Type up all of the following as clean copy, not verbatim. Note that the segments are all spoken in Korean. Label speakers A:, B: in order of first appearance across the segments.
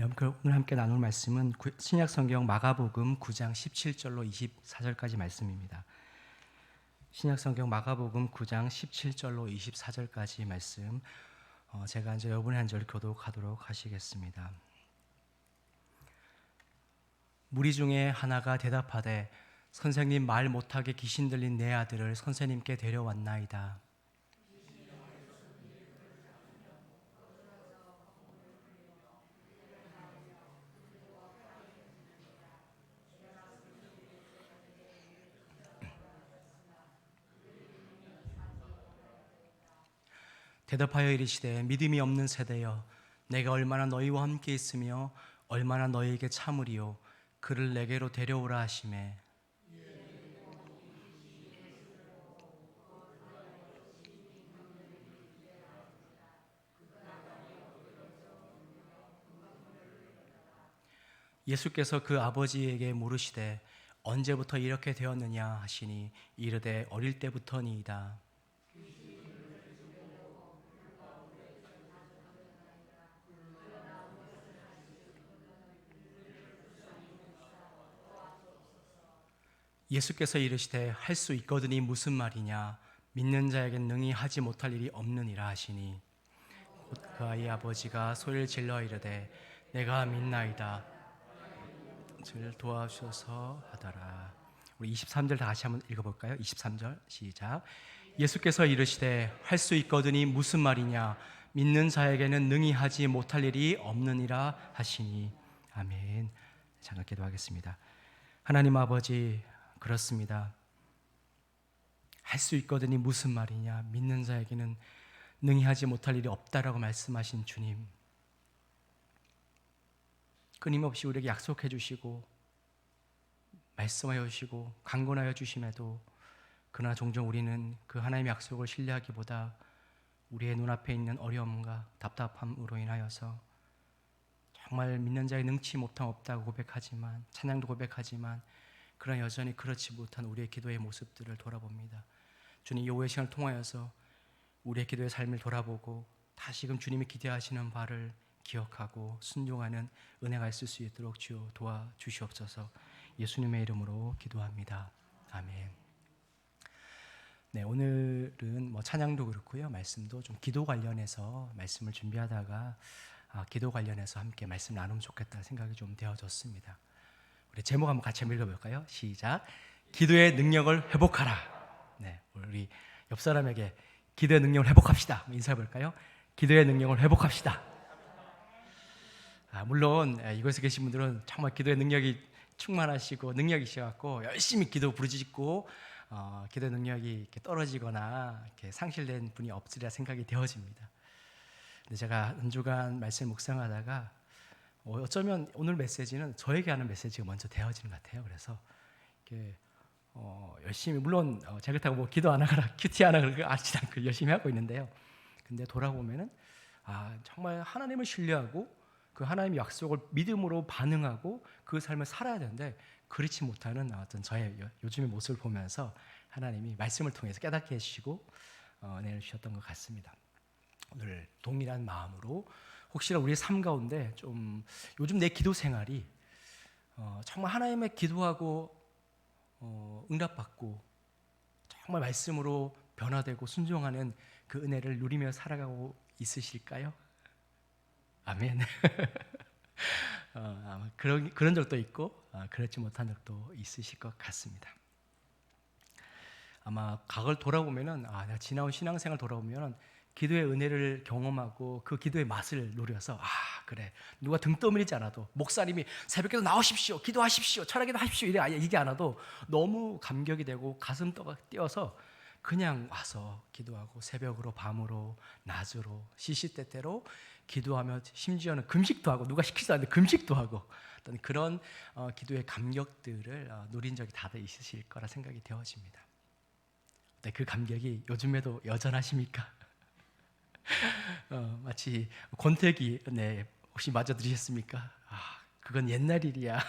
A: 네, 오늘 함께 나눌 말씀은 신약성경 마가복음 9장 17절로 24절까지 말씀입니다. 신약성경 마가복음 9장 17절로 24절까지 말씀, 제가 이제 여분의 한 절 교독하도록 하시겠습니다. 무리 중에 하나가 대답하되 선생님, 말 못하게 귀신 들린 내 아들을 선생님께 데려왔나이다. 대답하여 이르시되 믿음이 없는 세대여, 내가 얼마나 너희와 함께 있으며 얼마나 너희에게 참으리요. 그를 내게로 데려오라 하시매 예수께서 그 아버지에게 물으시되 언제부터 이렇게 되었느냐 하시니 이르되 어릴 때부터니이다. 예수께서 이르시되 할 수 있거든이 무슨 말이냐, 믿는 자에겐 능히 하지 못할 일이 없느니라 하시니 곧 그 아이의 아버지가 소리를 질러 이르되 내가 믿나이다, 를 도와주셔서 하더라. 우리 23절 다시 한번 읽어볼까요? 23절 시작. 예수께서 이르시되 할 수 있거든이 무슨 말이냐, 믿는 자에게는 능히 하지 못할 일이 없느니라 하시니. 아멘. 잠깐 기도하겠습니다. 하나님 아버지, 그렇습니다. 할 수 있거든이 무슨 말이냐, 믿는 자에게는 능히 하지 못할 일이 없다라고 말씀하신 주님, 끊임없이 우리에게 약속해 주시고 말씀하여 주시고 강권하여 주심에도, 그러나 종종 우리는 그 하나님의 약속을 신뢰하기보다 우리의 눈앞에 있는 어려움과 답답함으로 인하여서 정말 믿는 자의 능치 못함 없다고 고백하지만, 찬양도 고백하지만, 그러나 여전히 그렇지 못한 우리의 기도의 모습들을 돌아봅니다. 주님, 이 오후의 시간을 통하여서 우리의 기도의 삶을 돌아보고 다시금 주님이 기대하시는 바를 기억하고 순종하는 은혜가 있을 수 있도록 주여 도와주시옵소서. 예수님의 이름으로 기도합니다. 아멘. 네, 오늘은 찬양도 그렇고요, 말씀도 좀 기도 관련해서 말씀을 준비하다가 기도 관련해서 함께 말씀 나누면 좋겠다 생각이 좀 되어졌습니다. 우리 제목 한번 같이 읽어볼까요? 시작. 기도의 능력을 회복하라. 네, 우리 옆 사람에게 기도의 능력을 회복합시다 인사해볼까요? 기도의 능력을 회복합시다. 물론 이곳에 계신 분들은 정말 기도의 능력이 충만하시고 능력이셔갖고 열심히 기도 부르짖고 기도의 능력이 이렇게 떨어지거나 이렇게 상실된 분이 없으리라 생각이 되어집니다. 근데 제가 한 주간 말씀 묵상하다가 어쩌면 오늘 메시지는 저에게 하는 메시지가 먼저 되어지는 것 같아요. 그래서 이렇게 열심히, 물론 제가 그렇다고 기도 안 하거나 큐티 안 하거나 하지 않고 열심히 하고 있는데요. 근데 돌아보면은 정말 하나님을 신뢰하고 그 하나님의 약속을 믿음으로 반응하고 그 삶을 살아야 되는데 그렇지 못하는 어떤 저의 요즘의 모습을 보면서 하나님이 말씀을 통해서 깨닫게 해주시고 은혜를 주셨던 것 같습니다. 오늘 동일한 마음으로 혹시나 우리의 삶 가운데 좀 요즘 내 기도 생활이 정말 하나님의 기도하고 응답받고 정말 말씀으로 변화되고 순종하는 그 은혜를 누리며 살아가고 있으실까요? 아멘. 아마 그런 적도 있고 그렇지 못한 적도 있으실 것 같습니다. 아마 과거를 돌아보면은 내가 지나온 신앙생활 돌아보면은 기도의 은혜를 경험하고 그 기도의 맛을 누려서 그래, 누가 등 떠밀리지 않아도, 목사님이 새벽에도 나오십시오, 기도하십시오, 철학기도 하십시오 이게 않아도 너무 감격이 되고 가슴 뛰어서 그냥 와서 기도하고 새벽으로 밤으로 낮으로 시시때때로 기도하며 심지어는 금식도 하고, 누가 시키지도 않는데 금식도 하고, 어떤 그런 기도의 감격들을 누린 적이 다들 있으실 거라 생각이 되어집니다. 네, 그 감격이 요즘에도 여전하십니까? 마치 권태기, 네, 혹시 맞아 들으셨습니까? 그건 옛날 일이야.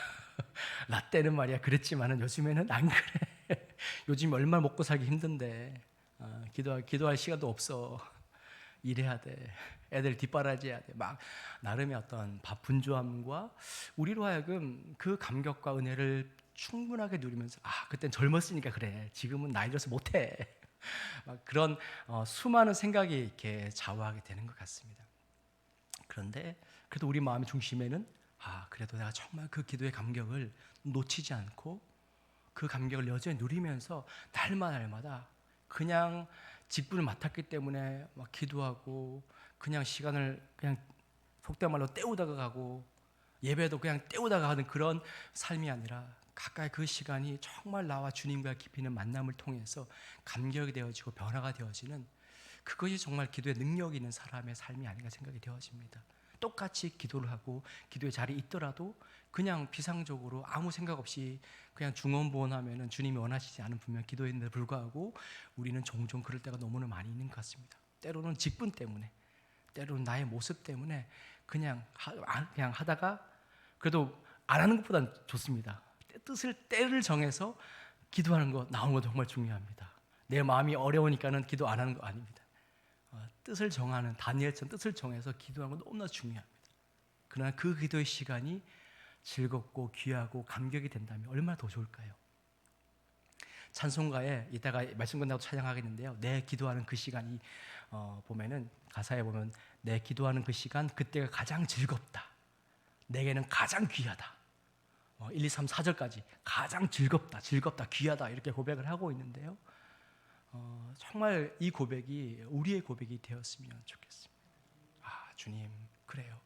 A: 라떼는 말이야 그랬지만은 요즘에는 안 그래. 요즘 얼마나 먹고 살기 힘든데 기도할 시간도 없어. 일해야 돼. 애들 뒷바라지해야 돼. 막 나름의 어떤 분주함과 우리로 하여금 그 감격과 은혜를 충분하게 누리면서 그땐 젊었으니까 그래. 지금은 나이 들어서 못해. 막 그런 수많은 생각이 이렇게 좌우하게 되는 것 같습니다. 그런데 그래도 우리 마음의 중심에는 그래도 내가 정말 그 기도의 감격을 놓치지 않고 그 감격을 여전히 누리면서 날마다 그냥 직분을 맡았기 때문에 막 기도하고 그냥 시간을 그냥 속된 말로 때우다가 가고 예배도 그냥 때우다가 하는 그런 삶이 아니라 가까이 그 시간이 정말 나와 주님과 깊이 있는 만남을 통해서 감격이 되어지고 변화가 되어지는 그것이 정말 기도의 능력이 있는 사람의 삶이 아닌가 생각이 되어집니다. 똑같이 기도를 하고 기도의 자리에 있더라도 그냥 비상적으로 아무 생각 없이 그냥 중언부언하면은 주님이 원하시지 않은 분명 기도했는데 불구하고 우리는 종종 그럴 때가 너무나 많이 있는 것 같습니다. 때로는 직분 때문에, 때로는 나의 모습 때문에 그냥 하다가 그래도 안 하는 것보단 좋습니다. 때를 정해서 기도하는 거 나오는 거 정말 중요합니다. 내 마음이 어려우니까는 기도 안 하는 거 아닙니다. 뜻을 정하는 다니엘처럼 뜻을 정해서 기도하는 건 너무나 중요합니다. 그러나 그 기도의 시간이 즐겁고 귀하고 감격이 된다면 얼마나 더 좋을까요? 찬송가에 이따가 말씀 끝나고 찬양하겠는데요. 내 기도하는 그 시간이 보면은 가사에 보면 내 기도하는 그 시간 그때가 가장 즐겁다. 내게는 가장 귀하다. 1, 2, 3, 4절까지 가장 즐겁다, 귀하다 이렇게 고백을 하고 있는데요. 정말 이 고백이 우리의 고백이 되었으면 좋겠습니다. 주님, 그래요.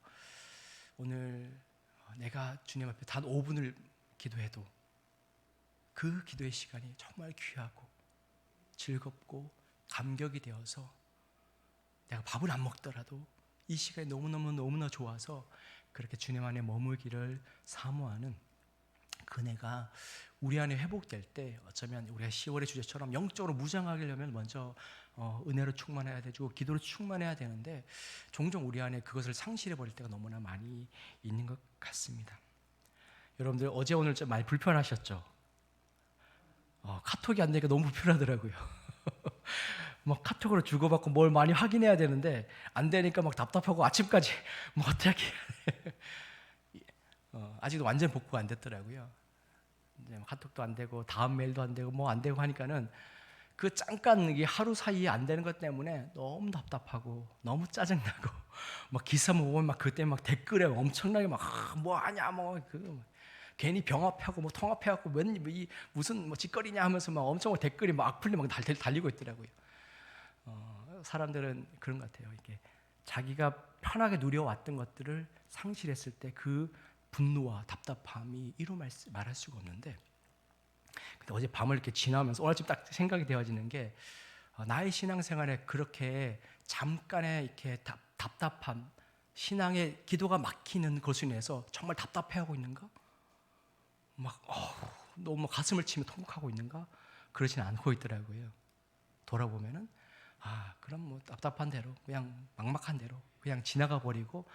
A: 오늘 내가 주님 앞에 단 5분을 기도해도 그 기도의 시간이 정말 귀하고 즐겁고 감격이 되어서 내가 밥을 안 먹더라도 이 시간이 너무나 좋아서 그렇게 주님 안에 머물기를 사모하는 그 은혜가 우리 안에 회복될 때 어쩌면 우리가 10월의 주제처럼 영적으로 무장하려면 먼저 은혜로 충만해야 되고 기도로 충만해야 되는데 종종 우리 안에 그것을 상실해 버릴 때가 너무나 많이 있는 것 같습니다. 여러분들 어제 오늘 좀 많이 불편하셨죠? 카톡이 안 되니까 너무 불편하더라고요. 막 카톡으로 주고받고 뭘 많이 확인해야 되는데 안 되니까 막 답답하고 아침까지 뭐 어떻게 아직도 완전 복구가 안 됐더라고요. 이제 카톡도 안 되고 다음 메일도 안 되고 뭐 안 되고 하니까는 그 잠깐 이게 하루 사이에 안 되는 것 때문에 너무 답답하고 너무 짜증나고 막 기사 보면 막 그때 막 댓글에 엄청나게 막 뭐 하냐 뭐 그 괜히 병합하고 뭐 통합해갖고 무슨 뭐 짓거리냐 하면서 막 엄청 댓글이 막 악플이 막 달리고 있더라고요. 사람들은 그런 것 같아요. 이게 자기가 편하게 누려왔던 것들을 상실했을 때 그 분노와 답답함이 이루 말할 수가 없는데, 근데 어제 밤을 이렇게 지나면서 오늘 아침 딱 생각이 되어지는 게 나의 신앙생활에 그렇게 잠깐의 이렇게 답답함, 신앙의 기도가 막히는 것으로 인해서 정말 답답해하고 있는가? 막 너무 가슴을 치며 통곡하고 있는가? 그러진 않고 있더라고요. 돌아보면은 그럼 뭐 답답한 대로 그냥 막막한 대로 그냥 지나가 버리고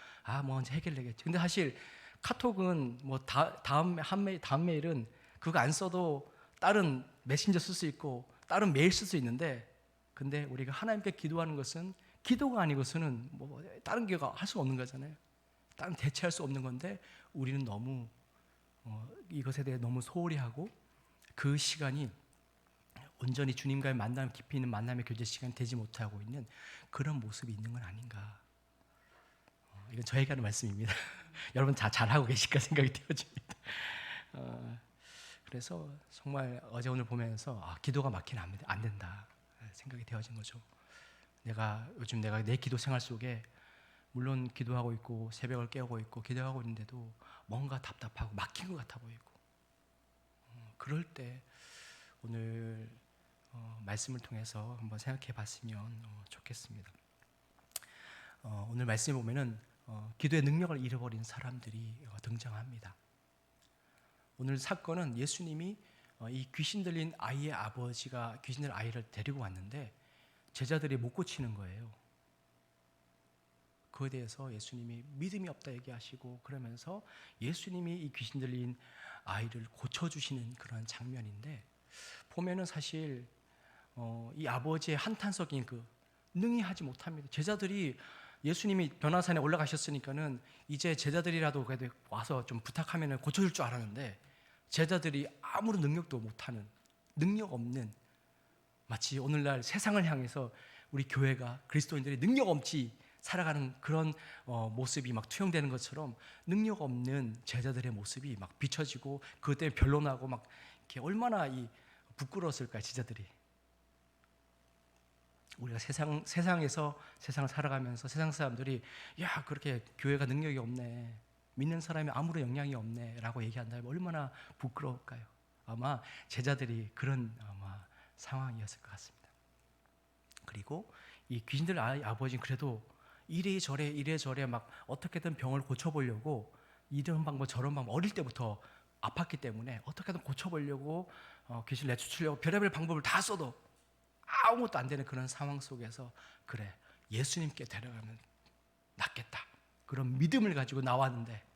A: 뭐 언제 해결되겠지. 근데 사실 카톡은 뭐 다음 메일은 그거 안 써도 다른 메신저 쓸 수 있고 다른 메일 쓸 수 있는데, 근데 우리가 하나님께 기도하는 것은 기도가 아니고서는 뭐 다른 기도가 할 수 없는 거잖아요. 다른 대체할 수 없는 건데 우리는 너무 이것에 대해 너무 소홀히 하고 그 시간이 온전히 주님과의 만남, 깊이 있는 만남의 교제 시간이 되지 못하고 있는 그런 모습이 있는 건 아닌가. 이건 저에게 하는 말씀입니다. 여러분 잘하고 계실까 생각이 되어집니다. 그래서 정말 어제 오늘 보면서 기도가 막히면 안 된다 생각이 되어진 거죠. 요즘 내가 내 기도 생활 속에 물론 기도하고 있고 새벽을 깨우고 있고 기도하고 있는데도 뭔가 답답하고 막힌 것 같아 보이고, 그럴 때 오늘 말씀을 통해서 한번 생각해 봤으면 좋겠습니다. 오늘 말씀에 보면은 기도의 능력을 잃어버린 사람들이 등장합니다. 오늘 사건은 예수님이 이 귀신 들린 아이의 아버지가 귀신 들린 아이를 데리고 왔는데 제자들이 못 고치는 거예요. 그에 대해서 예수님이 믿음이 없다 얘기하시고 그러면서 예수님이 이 귀신 들린 아이를 고쳐주시는 그런 장면인데, 보면은 사실 이 아버지의 한탄석인 그 능히 하지 못합니다. 제자들이 예수님이 변화산에 올라가셨으니까는 이제 제자들이라도 그래도 와서 좀 부탁하면 고쳐줄 줄 알았는데 제자들이 아무런 능력도 못하는, 능력 없는, 마치 오늘날 세상을 향해서 우리 교회가 그리스도인들이 능력 없이 살아가는 그런 모습이 막 투영되는 것처럼 능력 없는 제자들의 모습이 막 비춰지고 그것 때문에 변론하고 막 이렇게 얼마나 부끄러웠을까요, 제자들이. 우리가 세상에서 세상을 살아가면서 세상 사람들이 야 그렇게 교회가 능력이 없네, 믿는 사람이 아무런 영향이 없네 라고 얘기한다면 얼마나 부끄러울까요. 아마 제자들이 그런 아마 상황이었을 것 같습니다. 그리고 이 귀신들 아버지는 그래도 이래저래 막 어떻게든 병을 고쳐보려고 이런 방법 저런 방법 어릴 때부터 아팠기 때문에 어떻게든 고쳐보려고 귀신 내쫓으려고 별의별 방법을 다 써도 아무것도 안 되는 그런 상황 속에서 그래 예수님께 데려가면 낫겠다 그런 믿음을 가지고 나왔는데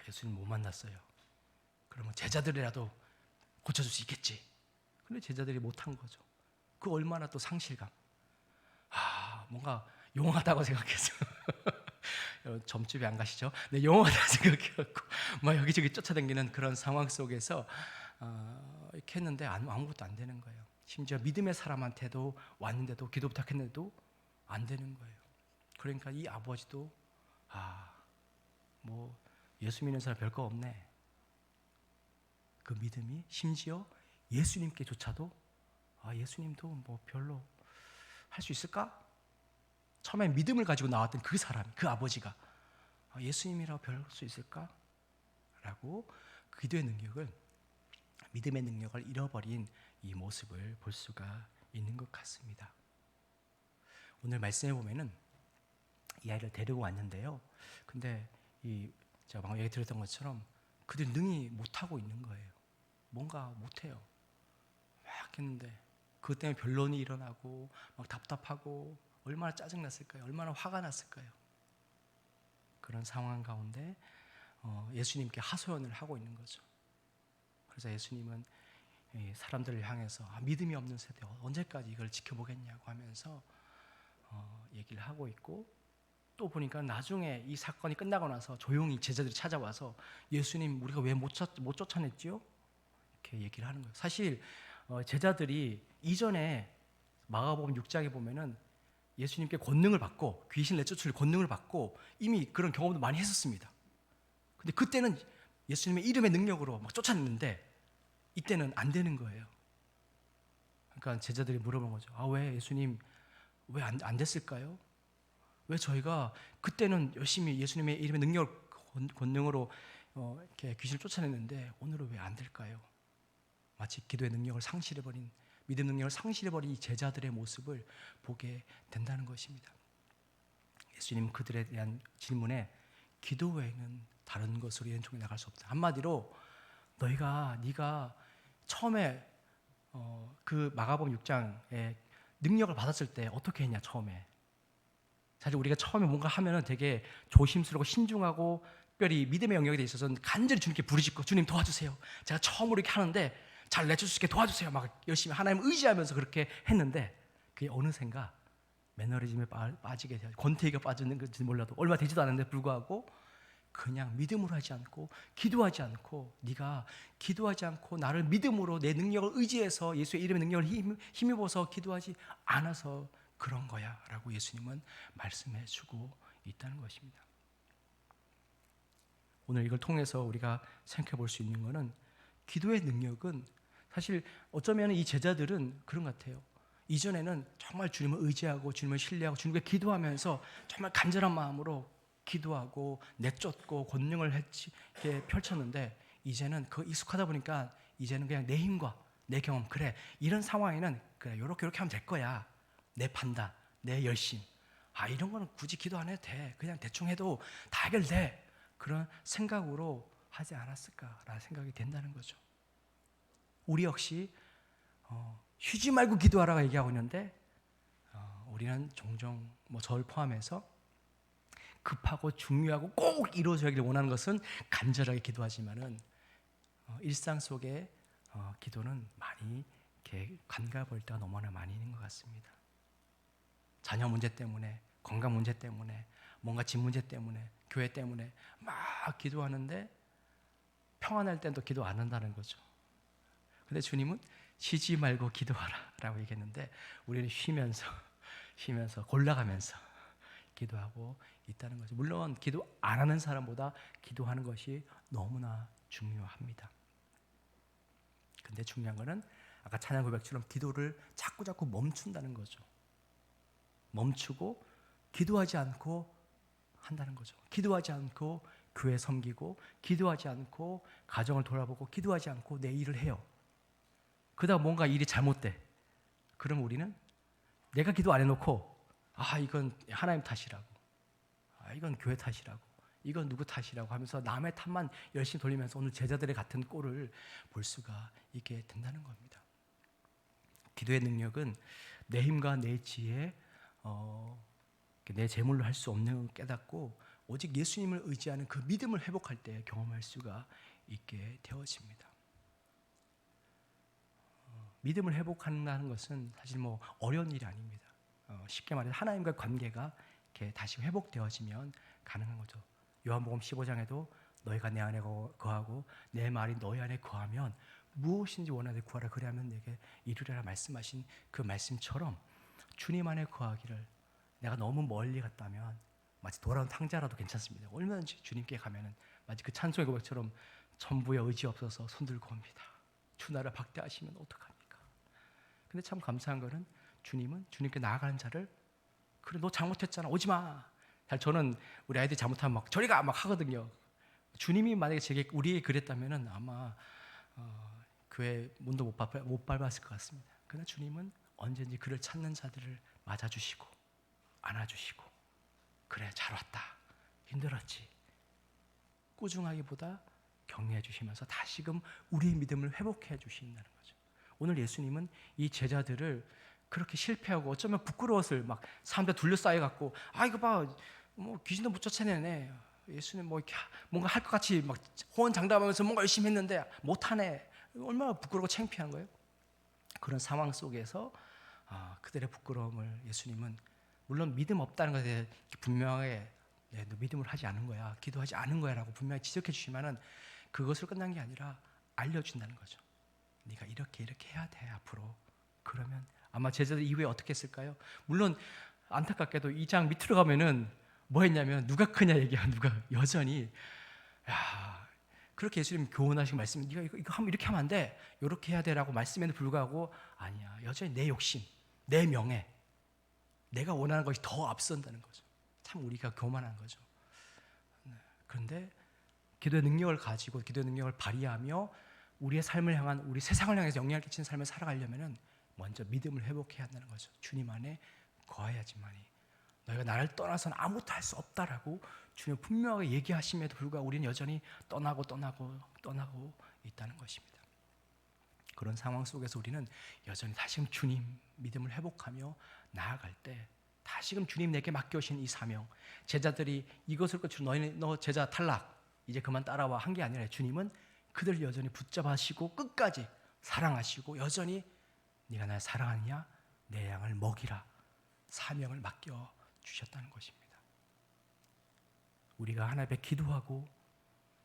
A: 예수님 못 만났어요. 그러면 제자들이라도 고쳐줄 수 있겠지. 근데 제자들이 못한 거죠. 그 얼마나 또 상실감. 뭔가 용하다고 생각해서 점집에 안 가시죠? 네, 용하다고 생각해갖고 막 여기저기 쫓아다니는 그런 상황 속에서 이렇게 했는데 아무것도 안 되는 거예요. 심지어 믿음의 사람한테도 왔는데도 기도 부탁했는데도 안 되는 거예요. 그러니까 이 아버지도 뭐 예수 믿는 사람 별거 없네. 그 믿음이 심지어 예수님께조차도 예수님도 뭐 별로 할 수 있을까? 처음에 믿음을 가지고 나왔던 그 사람, 그 아버지가 예수님이라고 별 수 있을까? 라고 기도의 능력을, 믿음의 능력을 잃어버린 이 모습을 볼 수가 있는 것 같습니다. 오늘 말씀해 보면은 이 아이를 데리고 왔는데요. 근데 제가 방금 얘기 들었던 것처럼 그들 능히 못하고 있는 거예요. 뭔가 못해요. 막 했는데 그것 때문에 변론이 일어나고 막 답답하고 얼마나 짜증났을까요? 얼마나 화가 났을까요? 그런 상황 가운데 예수님께 하소연을 하고 있는 거죠. 그래서 예수님은 사람들을 향해서 믿음이 없는 세대 언제까지 이걸 지켜보겠냐고 하면서 얘기를 하고 있고, 또 보니까 나중에 이 사건이 끝나고 나서 조용히 제자들이 찾아와서 예수님 우리가 왜 못 쫓아냈지요? 이렇게 얘기를 하는 거예요. 사실 제자들이 이전에 마가복음 6장에 보면은 예수님께 권능을 받고 귀신 내쫓을 권능을 받고 이미 그런 경험도 많이 했었습니다. 근데 그때는 예수님의 이름의 능력으로 막 쫓아냈는데 이때는 안 되는 거예요. 그러니까 제자들이 물어본 거죠. 왜 예수님 왜 안 됐을까요? 왜 저희가 그때는 열심히 예수님의 이름의 능력 권능으로 이렇게 귀신을 쫓아냈는데 오늘은 왜 안 될까요? 마치 기도의 능력을 상실해버린, 믿음 능력을 상실해버린 이 제자들의 모습을 보게 된다는 것입니다. 예수님 그들에 대한 질문에 기도 외에는 다른 것으로 연종해 나갈 수 없다. 한마디로 네가 처음에 그 마가복음 6장에 능력을 받았을 때 어떻게 했냐. 처음에 사실 우리가 처음에 뭔가 하면은 되게 조심스럽고 신중하고 특별히 믿음의 영역에 있어서는 간절히 주님께 부르짖고 주님 도와주세요. 제가 처음으로 이렇게 하는데 잘 내줄 수 있게 도와주세요. 막 열심히 하나님 의지하면서 그렇게 했는데 그게 어느샌가 매너리즘에 빠지게 돼요. 권태기가 빠지는 건지 몰라도 얼마 되지도 않았는데 불구하고 그냥 믿음으로 하지 않고 기도하지 않고, 네가 기도하지 않고 나를 믿음으로 내 능력을 의지해서 예수의 이름의 능력을 힘입어서 기도하지 않아서 그런 거야 라고 예수님은 말씀해 주고 있다는 것입니다. 오늘 이걸 통해서 우리가 생각해 볼 수 있는 것은 기도의 능력은 사실 어쩌면 이 제자들은 그런 것 같아요. 이전에는 정말 주님을 의지하고 주님을 신뢰하고 주님께 기도하면서 정말 간절한 마음으로 기도하고 내쫓고 권능을 이렇게 펼쳤는데 이제는 그 익숙하다 보니까 이제는 그냥 내 힘과 내 경험, 그래 이런 상황에는 그래 이렇게 하면 될 거야. 내 판단, 내 열심, 이런 거는 굳이 기도 안 해도 돼. 그냥 대충 해도 다 해결돼. 그런 생각으로 하지 않았을까라는 생각이 된다는 거죠. 우리 역시 쉬지 말고 기도하라고 얘기하고 있는데 우리는 종종 저를 포함해서 급하고 중요하고 꼭 이루어져야기를 원하는 것은 간절하게 기도하지만은 일상 속에 기도는 많이 이렇게 간과할 때가 너무나 많이 있는 것 같습니다. 자녀 문제 때문에, 건강 문제 때문에, 뭔가 집 문제 때문에, 교회 때문에 막 기도하는데 평안할 땐 또 기도 안 한다는 거죠. 근데 주님은 쉬지 말고 기도하라 라고 얘기했는데 우리는 쉬면서 골라가면서 기도하고 있다는 거죠. 물론 기도 안 하는 사람보다 기도하는 것이 너무나 중요합니다. 근데 중요한 거는 아까 찬양 고백처럼 기도를 자꾸 멈춘다는 거죠. 멈추고 기도하지 않고 한다는 거죠. 기도하지 않고 교회 섬기고, 기도하지 않고 가정을 돌아보고, 기도하지 않고 내 일을 해요. 그러다 뭔가 일이 잘못돼. 그럼 우리는 내가 기도 안 해놓고 이건 하나님 탓이라고, 이건 교회 탓이라고, 이건 누구 탓이라고 하면서 남의 탓만 열심히 돌리면서 오늘 제자들의 같은 꼴을 볼 수가 있게 된다는 겁니다. 기도의 능력은 내 힘과 내 지혜, 내 재물로 할 수 없는 걸 깨닫고 오직 예수님을 의지하는 그 믿음을 회복할 때 경험할 수가 있게 되어집니다. 믿음을 회복한다는 것은 사실 뭐 어려운 일이 아닙니다. 쉽게 말해서 하나님과 관계가 이렇게 다시 회복되어지면 가능한 거죠. 요한복음 15장에도 너희가 내 안에 거하고 내 말이 너희 안에 거하면 무엇인지 원하되 구하라 그리하면 내게 이루리라 말씀하신 그 말씀처럼 주님 안에 거하기를, 내가 너무 멀리 갔다면 마치 돌아온 탕자라도 괜찮습니다. 얼마든지 주님께 가면은 마치 그 찬송의 고백처럼 전부에 의지 없어서 손들고 옵니다. 주 나를 박대하시면 어떡합니까? 근데 참 감사한 거는 주님은 주님께 나아가는 자를, 그래 너 잘못했잖아 오지 마. 저는 우리 아이들이 잘못하면 막 저리 가 막 하거든요. 주님이 만약에 우리에게 그랬다면은 아마 교회 문도 못 밟았을 것 같습니다. 그러나 주님은 언제든지 그를 찾는 자들을 맞아주시고 안아주시고, 그래 잘 왔다, 힘들었지, 꾸중하기보다 격려해 주시면서 다시금 우리의 믿음을 회복해 주신다는 거죠. 오늘 예수님은 이 제자들을 그렇게 실패하고 어쩌면 부끄러웠을 막 사람들 둘러싸여 갖고 이거 봐 뭐 귀신도 못 쫓아내네, 예수님 뭐 이렇게 뭔가 할 것 같이 막 호언장담하면서 뭔가 열심히 했는데 못하네, 얼마나 부끄럽고 창피한 거예요. 그런 상황 속에서 그들의 부끄러움을 예수님은 물론 믿음 없다는 것에 분명하게 너 믿음을 하지 않은 거야, 기도하지 않은 거야 라고 분명히 지적해 주시면은 그것으로 끝난 게 아니라 알려준다는 거죠. 네가 이렇게 해야 돼 앞으로. 그러면 아마 제자들 이후에 어떻게 했을까요? 물론 안타깝게도 2장 밑으로 가면은 뭐 했냐면 누가 크냐 얘기야. 누가 여전히 그렇게 예수님 교훈하시고 말씀, 네가 이거 하면 이렇게 하면 안 돼, 이렇게 해야 돼라고 말씀에도 불구하고 아니야, 여전히 내 욕심, 내 명예, 내가 원하는 것이 더 앞선다는 거죠. 참 우리가 교만한 거죠. 그런데 기도의 능력을 가지고 기도의 능력을 발휘하며 우리의 삶을 향한, 우리 세상을 향해서 영향을 끼치는 삶을 살아가려면은 먼저 믿음을 회복해야 한다는 거죠. 주님 안에 거해야지만이. 너희가 나를 떠나서는 아무것도 할 수 없다라고 주님 분명하게 얘기하심에도 불구하고 우리는 여전히 떠나고 있다는 것입니다. 그런 상황 속에서 우리는 여전히 다시금 주님 믿음을 회복하며 나아갈 때 다시금 주님 내게 맡겨오신 이 사명, 제자들이 이것을 끝으로 너 제자 탈락 이제 그만 따라와 한 게 아니라 주님은 그들 여전히 붙잡으시고 끝까지 사랑하시고 여전히 네가 날 사랑하느냐 내 양을 먹이라 사명을 맡겨 주셨다는 것입니다. 우리가 하나님 앞에 기도하고,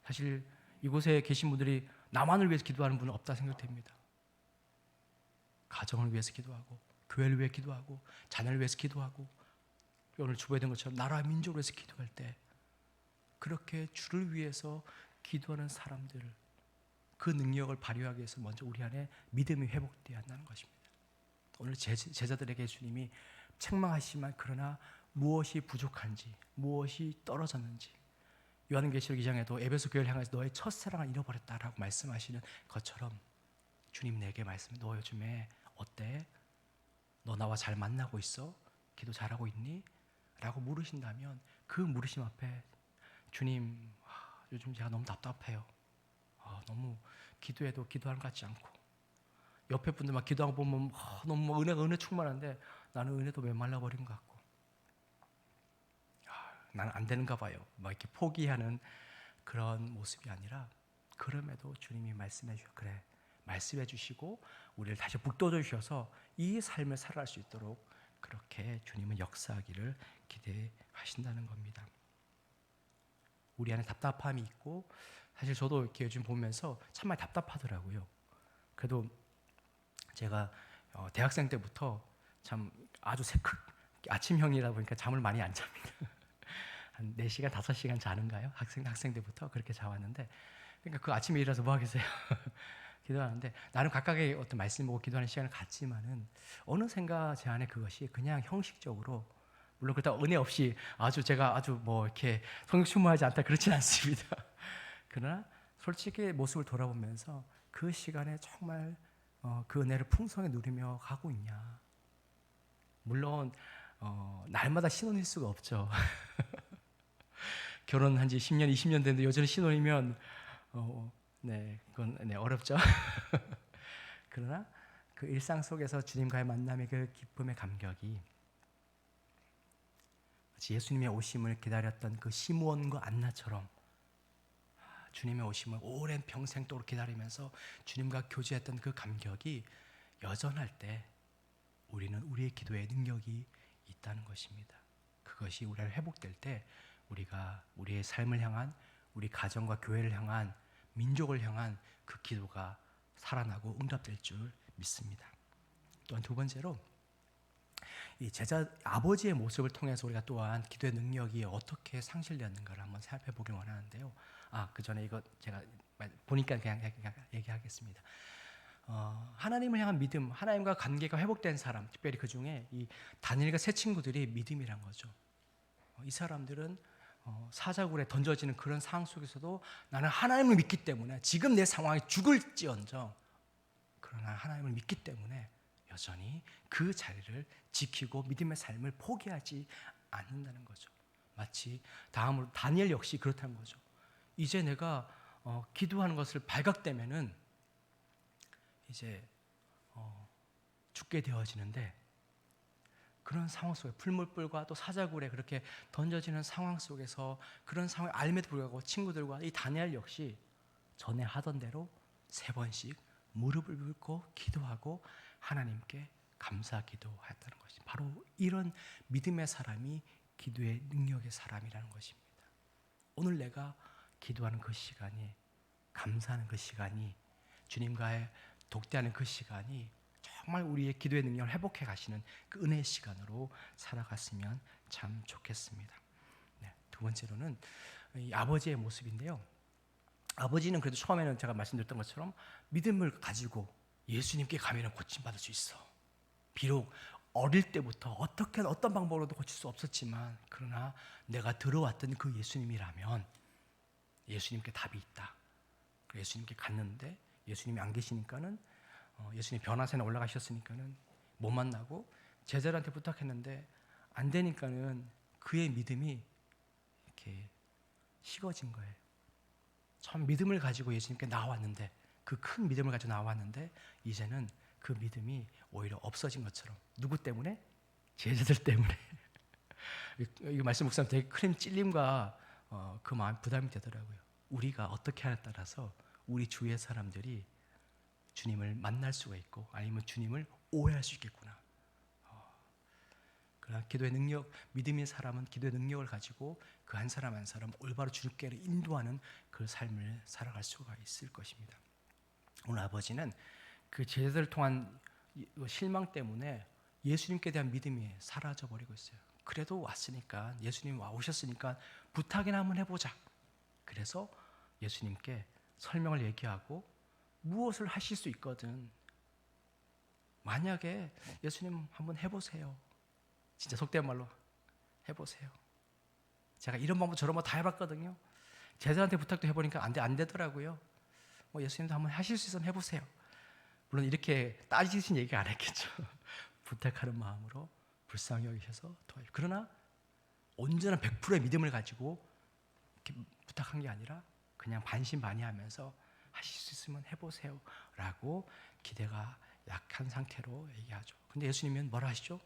A: 사실 이곳에 계신 분들이 나만을 위해서 기도하는 분은 없다 생각됩니다. 가정을 위해서 기도하고, 교회를 위해 기도하고, 자녀를 위해서 기도하고, 오늘 주보된 것처럼 나라와 민족을 위해서 기도할 때 그렇게 주를 위해서 기도하는 사람들, 그 능력을 발휘하기 위해서 먼저 우리 안에 믿음이 회복되어야 한다는 것입니다. 오늘 제자들에게 주님이 책망하시지만 그러나 무엇이 부족한지, 무엇이 떨어졌는지, 요한계시록 2장에도 에베소 교회를 향해서 너의 첫사랑을 잃어버렸다라고 말씀하시는 것처럼 주님 내게 말씀해, 너 요즘에 어때? 너 나와 잘 만나고 있어? 기도 잘하고 있니? 라고 물으신다면 그 물으심 앞에 주님, 요즘 제가 너무 답답해요. 너무 기도해도 기도하는 것 같지 않고, 옆에 분들 막 기도하고 보면 너무 은혜 충만한데 나는 은혜도 메말라 버린 것 같고, 나는 안 되는가 봐요. 막 이렇게 포기하는 그런 모습이 아니라, 그럼에도 주님이 말씀해 주셔, 그래 말씀해 주시고 우리를 다시 북돋워 주셔서 이 삶을 살아갈 수 있도록 그렇게 주님은 역사하기를 기대하신다는 겁니다. 우리 안에 답답함이 있고, 사실 저도 이렇게 요즘 보면서 참 많이 답답하더라고요. 그래도 제가 대학생 때부터 참 아주 아침형이다 보니까 잠을 많이 안 잡니다. 한 4시간, 5시간 자는가요? 학생 때부터 그렇게 자왔는데, 그러니까 그 아침에 일어나서 뭐 하겠어요? 기도하는데, 나는 각각의 어떤 말씀 보고 기도하는 시간을 갖지만은 어느샌가 제 안에 그것이 그냥 형식적으로, 물론 그렇다고 은혜 없이 제가 뭐 이렇게 성육충만하지 않다 그렇진 않습니다. 그러나 솔직히 모습을 돌아보면서 그 시간에 정말 그 은혜를 풍성히 누리며 가고 있냐. 물론 날마다 신혼일 수가 없죠. 결혼한 지 10년, 20년 됐는데 여전히 신혼이면 그건 어렵죠. 그러나 그 일상 속에서 주님과의 만남의 그 기쁨의 감격이 예수님의 오심을 기다렸던 그 시므온과 안나처럼 주님의 오심을 오랜 평생도록 기다리면서 주님과 교제했던 그 감격이 여전할 때 우리는 우리의 기도에 능력이 있다는 것입니다. 그것이 우리가 회복될 때 우리가 우리의 삶을 향한, 우리 가정과 교회를 향한, 민족을 향한 그 기도가 살아나고 응답될 줄 믿습니다. 또한 두 번째로 이 제자 아버지의 모습을 통해서 우리가 또한 기도의 능력이 어떻게 상실되었는가를 한번 살펴보길 원하는데요. 그 전에 이거 제가 보니까 그냥 얘기하겠습니다. 하나님을 향한 믿음, 하나님과 관계가 회복된 사람, 특별히 그 중에 이 다니엘과 세 친구들이 믿음이란 거죠. 이 사람들은 사자굴에 던져지는 그런 상황 속에서도 나는 하나님을 믿기 때문에 지금 내 상황이 죽을지언정 그러나 하나님을 믿기 때문에 여전히 그 자리를 지키고 믿음의 삶을 포기하지 않는다는 거죠. 마치 다음으로 다니엘 역시 그렇다는 거죠. 이제 내가 기도하는 것을 발각되면은 이제 죽게 되어지는데, 그런 상황 속에 풀물불과 또 사자굴에 그렇게 던져지는 상황 속에서 그런 상황을 알매도 불구하고 친구들과 이 다니엘 역시 전에 하던 대로 3번씩 무릎을 꿇고 기도하고 하나님께 감사 기도했다는 것이 바로 이런 믿음의 사람이 기도의 능력의 사람이라는 것입니다. 오늘 내가 기도하는 그 시간이, 감사하는 그 시간이, 주님과의 독대하는 그 시간이 정말 우리의 기도의 능력을 회복해 가시는 그 은혜의 시간으로 살아갔으면 참 좋겠습니다. 두 번째로는 이 아버지의 모습인데요. 아버지는 그래도 처음에는 제가 말씀드렸던 것처럼 믿음을 가지고 예수님께 가면 고침받을 수 있어. 비록 어릴 때부터 어떤 방법으로도 고칠 수 없었지만, 그러나 내가 들어왔던 그 예수님이라면 예수님께 답이 있다. 예수님께 갔는데 예수님이 안 계시니까는 예수님 변화산에 올라가셨으니까는 못 만나고 제자들한테 부탁했는데 안 되니까는 그의 믿음이 이렇게 식어진 거예요. 처음 믿음을 가지고 예수님께 나왔는데, 그 큰 믿음을 가지고 나왔는데 이제는 그 믿음이 오히려 없어진 것처럼. 누구 때문에? 제자들 때문에. 이 말씀 목사님 되게 큰 찔림과 그 마음 부담이 되더라고요. 우리가 어떻게 하냐에 따라서 우리 주위의 사람들이 주님을 만날 수가 있고 아니면 주님을 오해할 수 있겠구나. 그러나 기도의 능력, 믿음의 사람은 기도의 능력을 가지고 그 한 사람 한 사람 올바로 주님께로 인도하는 그 삶을 살아갈 수가 있을 것입니다. 오늘 아버지는 그 제자들을 통한 실망 때문에 예수님께 대한 믿음이 사라져 버리고 있어요. 그래도 왔으니까, 예수님 오셨으니까 부탁이나 한번 해보자. 그래서 예수님께 설명을 얘기하고 무엇을 하실 수 있거든. 만약에 예수님 한번 해보세요. 진짜 속된 말로 해보세요. 제가 이런 방법 저런 거 다 해봤거든요. 제자한테 부탁도 해보니까 안 되더라고요. 예수님도 한번 하실 수 있으면 해보세요. 물론 이렇게 따지신 얘기가 안 했겠죠. 부탁하는 마음으로 불쌍히 여기셔서 도와주세요. 그러나 온전한 100%의 믿음을 가지고 이렇게 부탁한 게 아니라 그냥 반신반의하면서 하실 수 있으면 해보세요 라고 기대가 약한 상태로 얘기하죠. 근데 예수님은 뭐라 하시죠?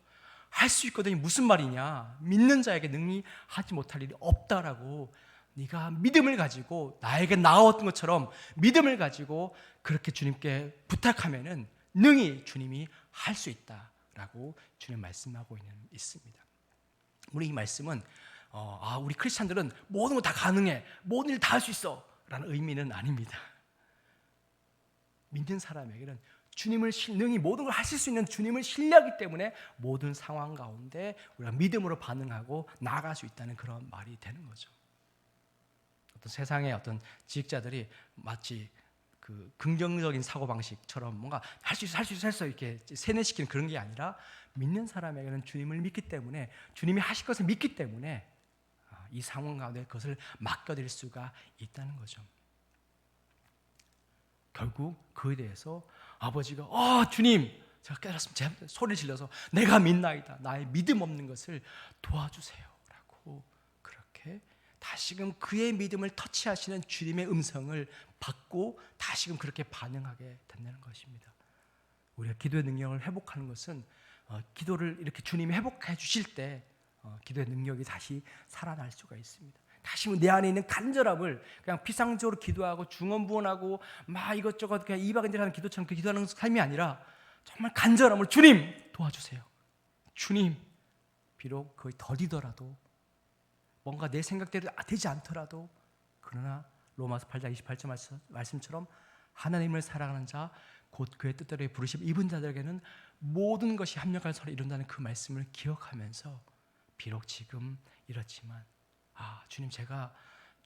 A: 할 수 있거든요. 무슨 말이냐? 믿는 자에게 능히 하지 못할 일이 없다라고. 네가 믿음을 가지고 나에게 나왔던 것처럼 믿음을 가지고 그렇게 주님께 부탁하면은 능히 주님이 할 수 있다 라고 주님 말씀하고 있습니다. 우리 이 말씀은 우리 크리스찬들은 모든 거 다 가능해, 모든 일 다 할 수 있어 라는 의미는 아닙니다. 믿는 사람에게는 주님을 능히 모든 걸 하실 수 있는 주님을 신뢰하기 때문에 모든 상황 가운데 우리가 믿음으로 반응하고 나아갈 수 있다는 그런 말이 되는 거죠. 어떤 세상의 어떤 지식자들이 마치 그 긍정적인 사고방식처럼 뭔가 할 수 있어 이렇게 세뇌시키는 그런 게 아니라 믿는 사람에게는 주님을 믿기 때문에 주님이 하실 것을 믿기 때문에 이 상황 가운데 그것을 맡겨드릴 수가 있다는 거죠. 결국 그에 대해서 아버지가 주님 제가 깨달았습니다. 소리를 질러서 내가 믿나이다. 나의 믿음 없는 것을 도와주세요 라고 그렇게 다시금 그의 믿음을 터치하시는 주님의 음성을 받고 다시금 그렇게 반응하게 된다는 것입니다. 우리가 기도의 능력을 회복하는 것은 기도를 이렇게 주님이 회복해 주실 때 기도의 능력이 다시 살아날 수가 있습니다. 다시 내 안에 있는 간절함을 그냥 피상적으로 기도하고 중언부언하고 막 이것저것 그냥 이박인들하는 기도처럼 그 기도하는 삶이 아니라 정말 간절함을 주님 도와주세요. 주님 비록 거의 더디더라도 뭔가 내 생각대로 되지 않더라도 그러나 로마서 8장 28절 말씀처럼 하나님을 사랑하는 자 곧 그의 뜻대로 부르심 입은 자들에게는 모든 것이 합력할 서로 이룬다는 그 말씀을 기억하면서 비록 지금 이렇지만 주님 제가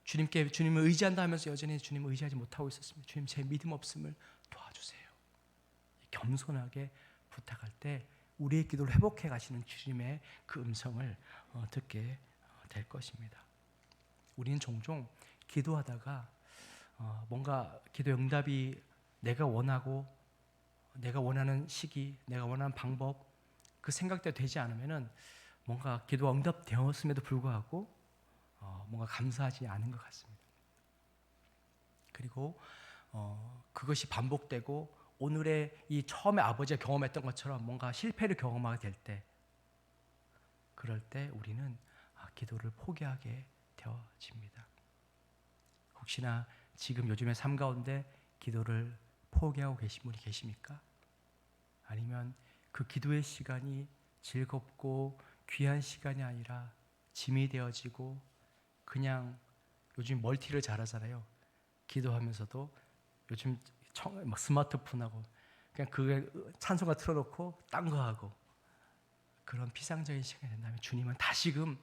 A: 주님을 의지한다 하면서 여전히 주님을 의지하지 못하고 있었습니다. 주님 제 믿음 없음을 도와주세요. 겸손하게 부탁할 때 우리의 기도를 회복해 가시는 주님의 그 음성을 듣게 될 것입니다. 우리는 종종 기도하다가 뭔가 기도 응답이 내가 원하고 내가 원하는 시기, 내가 원하는 방법 그 생각대로 되지 않으면은 뭔가 기도가 응답되었음에도 불구하고 뭔가 감사하지 않은 것 같습니다. 그리고 그것이 반복되고 오늘의 이 처음에 아버지가 경험했던 것처럼 뭔가 실패를 경험하게 될 때 그럴 때 우리는 기도를 포기하게 되어집니다. 혹시나 지금 요즘의 삶 가운데 기도를 포기하고 계신 분이 계십니까? 아니면 그 기도의 시간이 즐겁고 귀한 시간이 아니라 짐이 되어지고 그냥 요즘 멀티를 잘하잖아요. 기도하면서도 요즘 막 스마트폰하고 그냥 그게 찬송가 틀어놓고 딴 거 하고 그런 피상적인 시간이 된다면 주님은 다시금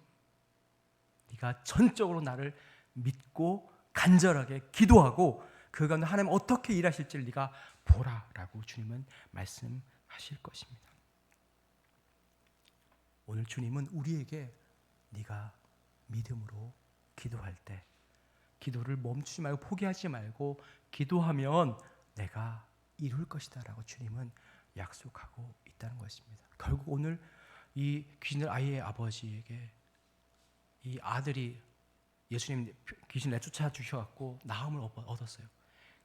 A: 네가 전적으로 나를 믿고 간절하게 기도하고 그 가운데 하나님 어떻게 일하실지를 네가 보라라고 주님은 말씀하실 것입니다. 오늘 주님은 우리에게 네가 믿음으로 기도할 때 기도를 멈추지 말고 포기하지 말고 기도하면 내가 이룰 것이다 라고 주님은 약속하고 있다는 것입니다. 결국 오늘 이 귀신들 아이의 아버지에게 이 아들이 예수님 귀신 내쫓아 주셔갖고 나음을 얻었어요.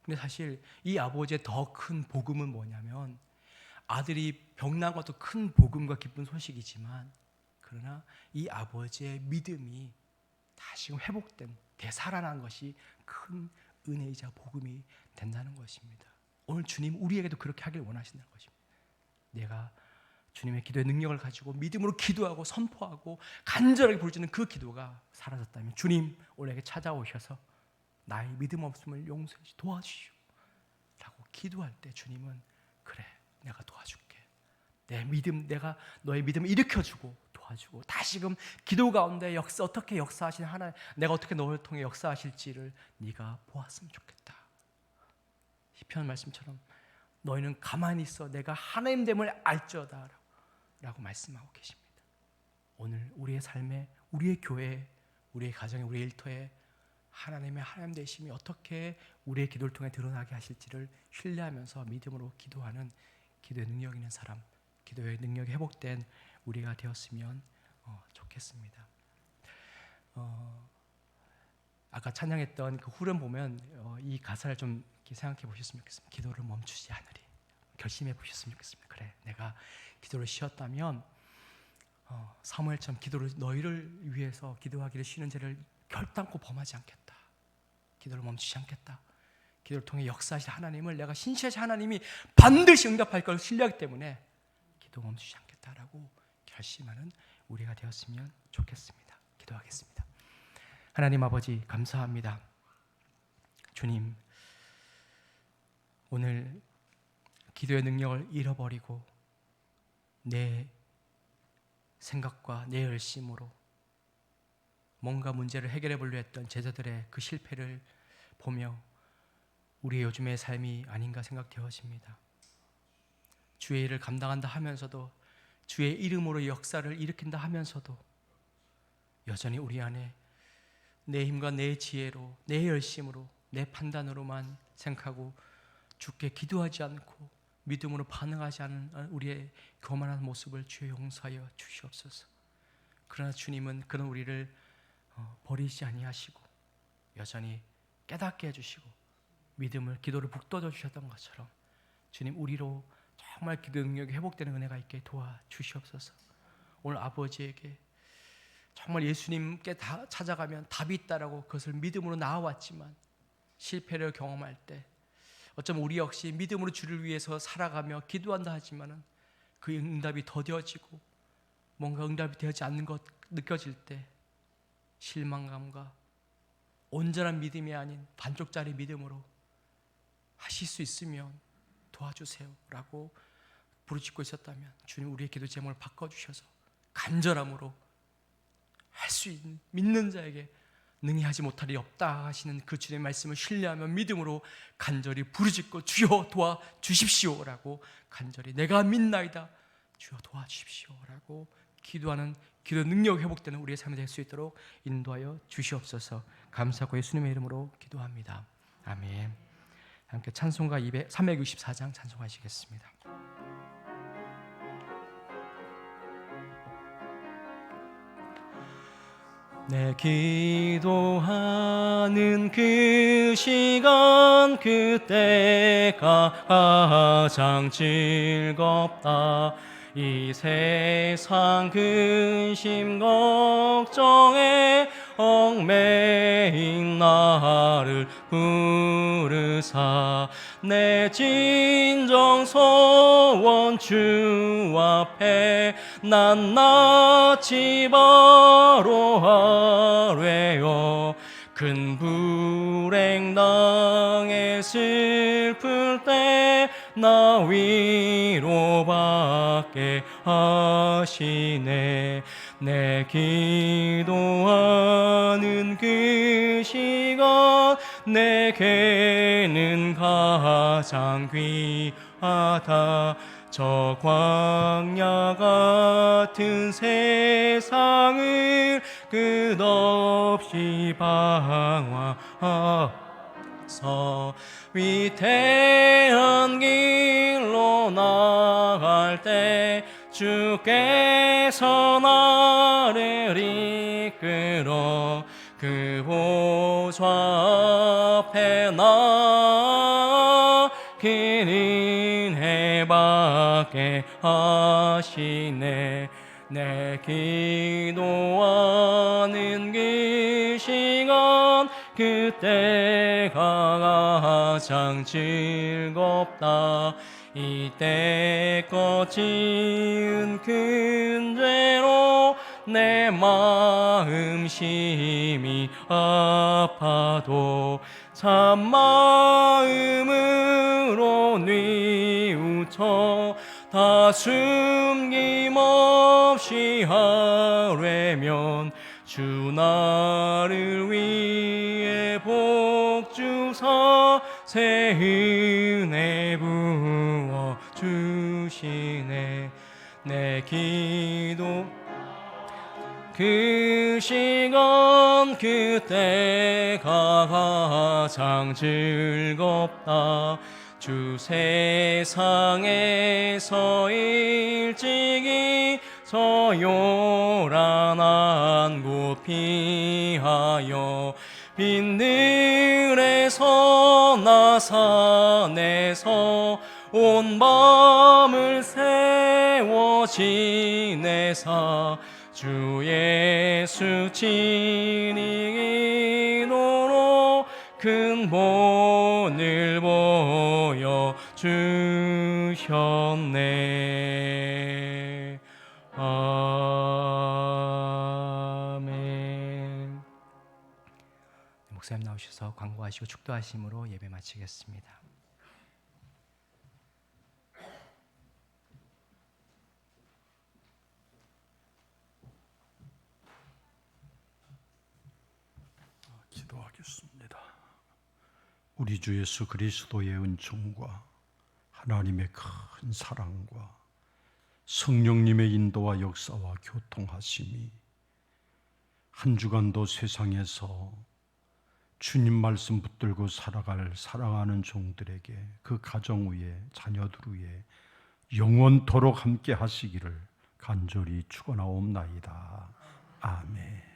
A: 근데 사실 이 아버지의 더 큰 복음은 뭐냐면 아들이 병난 것도 큰 복음과 기쁜 소식이지만 그러나 이 아버지의 믿음이 다시금 회복된 되살아난 것이 큰 은혜이자 복음이 된다는 것입니다. 오늘 주님 우리에게도 그렇게 하길 원하신다는 것입니다. 내가 주님의 기도의 능력을 가지고 믿음으로 기도하고 선포하고 간절하게 부르짖는 그 기도가 사라졌다면 주님 우리에게 찾아오셔서 나의 믿음 없음을 용서해 도와주시오 라고 기도할 때 주님은 그래 내가 도와줄게. 내가 너의 믿음을 일으켜주고 도와주고 다시금 기도 가운데 어떻게 역사하신 하나님 내가 어떻게 너를 통해 역사하실지를 네가 보았으면 좋겠다. 시편 말씀처럼 너희는 가만히 있어 내가 하나님됨을 알지어다 라고 말씀하고 계십니다. 오늘 우리의 삶에 우리의 교회에 우리의 가정에 우리의 일터에 하나님의 하나님 되심이 어떻게 우리의 기도를 통해 드러나게 하실지를 신뢰하면서 믿음으로 기도하는 기도의 능력 있는 사람 기도의 능력이 회복된 우리가 되었으면 좋겠습니다. 아까 찬양했던 그 후렴 보면 이 가사를 좀 생각해 보셨으면 좋겠습니다. 기도를 멈추지 않으리 결심해 보셨으면 좋겠습니다. 그래 내가 기도를 쉬었다면 사무엘처럼 기도를 너희를 위해서 기도하기를 쉬는 죄를 결단코 범하지 않겠다. 기도를 멈추지 않겠다. 기도를 통해 역사하실 하나님을 내가 신실하신 하나님이 반드시 응답할 걸 신뢰하기 때문에 기도 멈추지 않겠다. 하겠다라고 결심하는 우리가 되었으면 좋겠습니다. 기도하겠습니다. 하나님 아버지, 감사합니다. 주님, 오늘 기도의 능력을 잃어버리고 내 생각과 내 열심으로 뭔가 문제를 해결해 보려 했던 제자들의 그 실패를 보며 우리의 요즘의 삶이 아닌가 생각되어집니다. 주의 일을 감당한다 하면서도, 주의 이름으로 역사를 일으킨다 하면서도 여전히 우리 안에 내 힘과 내 지혜로, 내 열심으로, 내 판단으로만 생각하고 주께 기도하지 않고 믿음으로 반응하지 않은 우리의 교만한 모습을 주여 용서하여 주시옵소서. 그러나 주님은 그런 우리를 버리지 아니하시고 여전히 깨닫게 해주시고 믿음을, 기도를 북돋워 주셨던 것처럼 주님, 우리로 정말 기도 능력이 회복되는 은혜가 있게 도와주시옵소서. 오늘 아버지에게 정말 예수님께 다 찾아가면 답이 있다라고 그것을 믿음으로 나아왔지만 실패를 경험할 때 어쩌면 우리 역시 믿음으로 주를 위해서 살아가며 기도한다 하지만은 그 응답이 더뎌지고 뭔가 응답이 되지 않는 것 느껴질 때 실망감과 온전한 믿음이 아닌 반쪽짜리 믿음으로 하실 수 있으면 도와주세요 라고 부르짖고 있었다면 주님, 우리의 기도 제목을 바꿔주셔서 간절함으로 할 수 있는, 믿는 자에게 능히 하지 못할 일이 없다 하시는 그 주님의 말씀을 신뢰하며 믿음으로 간절히 부르짖고 주여 도와주십시오 라고 간절히 내가 믿나이다 주여 도와주십시오 라고 기도하는 기도 능력 회복되는 우리의 삶이 될 수 있도록 인도하여 주시옵소서. 감사하고 예수님의 이름으로 기도합니다. 아멘. 함께 찬송가 364장 찬송하시겠습니다. 내 기도하는 그 시간, 그때가 가장 즐겁다. 이 세상 근심 걱정에 얽매인 나를 부르사 내 진정 소원 주 앞에 낱낱이 바로 하래요. 큰 불행 당해 슬플 때 나 위로받게 하시네. 내 기도하는 그 시간 내게는 가장 귀하다. 저 광야 같은 세상을 끝없이 방황하서 위태한 길로 나갈 때 주께서 나를 이끌어 그 보좌 앞에 나 긴 은혜 받게 하시네. 내 기도하는 그 시간 그때가 가장 즐겁다. 이때껏 지은 큰 죄로 내 마음 심히 아파도 참마음으로 뉘우쳐 다 숨김없이 하려면 주 나를 위해 복 주사 새 은혜 부어 주시네. 내 기도 그 시간 그때가 가장 즐겁다. 주 세상에서 일찍이 저 요란한 곳 피하여 빈들에서 나 산에서 온 밤을 세워 지내사 주 예수 친히 기도로 큰 본을 보여 주셨네. 아멘. 목사님 나오셔서 광고하시고 축도하심으로 예배 마치겠습니다.
B: 기도하겠습니다. 우리 주 예수 그리스도의 은총과 하나님의 큰 사랑과 성령님의 인도와 역사와 교통하심이 한 주간도 세상에서 주님 말씀 붙들고 살아갈 사랑하는 종들에게, 그 가정 위에, 자녀들 위에 영원토록 함께 하시기를 간절히 축원하옵나이다. 아멘.